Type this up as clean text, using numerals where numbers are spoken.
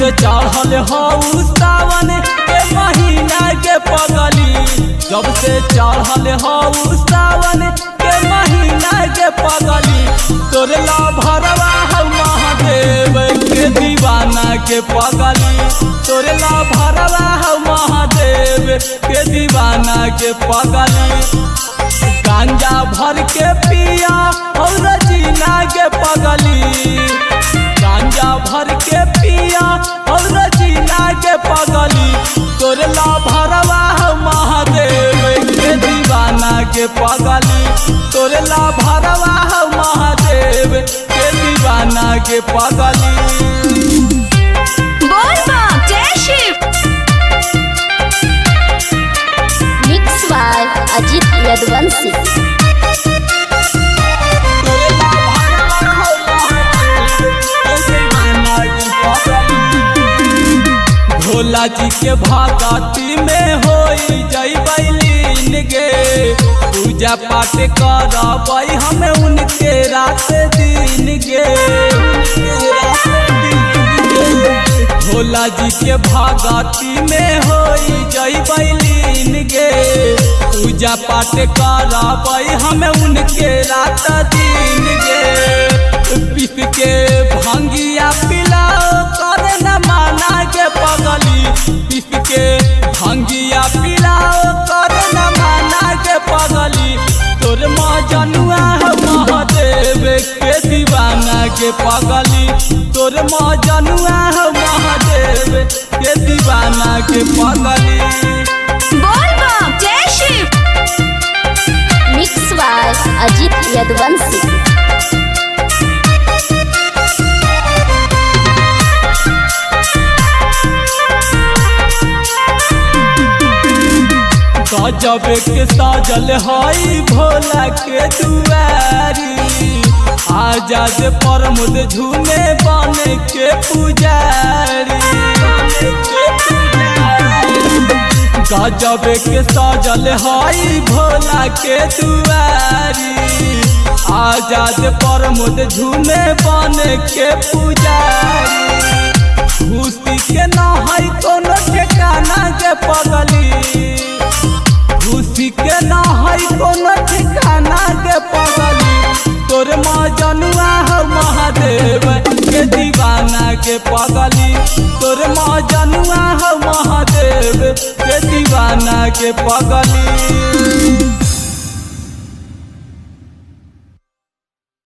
से चढ़ल हऊ सावन के महीना के पगली, जब से चढ़ल हऊ सावन के महीना के पगली, तोरे ला भरवा हऊ महादेव के दीवाना के पगली, तोरे ला भरवा हऊ महादेव के दीवाना के पगली। गांजा भर के पिया और जीना के पगली, गांजा भर के पिया और जीना के पगली, तोरे ला भरवा हऊ महादेव के दीवाना के पगली, तोरे ला भरवा हऊ महादेव के दीवाना के पगली। बोल बम जय शिव। Mix by Ajit Yaduvanshi. भोला जी के भगती में होई जैबैलीन गे, पूजा पाठ करबै हमें उनके रात दिन गे। भोला जी के भगती में होई जैबैलीन गे, पूजा पाठ करबै हमें उनके रात दिन गे। पीस के भंगिया पिलाओ कर न माना के पगली, पीस के भंगिया पिलाओ कर न माना के पगली, तोर मजनुआ है महादेव के दीवाना के पगली, तोर मजनुआ है महादेव के दीवाना के पगली। बोल बम जय शिव। Mix by Ajit Yaduvanshi. गजब के साजल हई भोला के दुआरी, आजाद प्रमोद झूमे बन के पुजारी। गजब के साजल हई भोला के दुआरी, आजाद प्रमोद झूमे बन के पुजारी। खुशी के न हई कोनो ठिकाना के पगली, खुशी के न हई कोनो ठिकाना के पगली, तोर मजनुआ है महादेव के दीवाना के पगली, तोर मजनुआ है महादेव के दीवाना के पगली।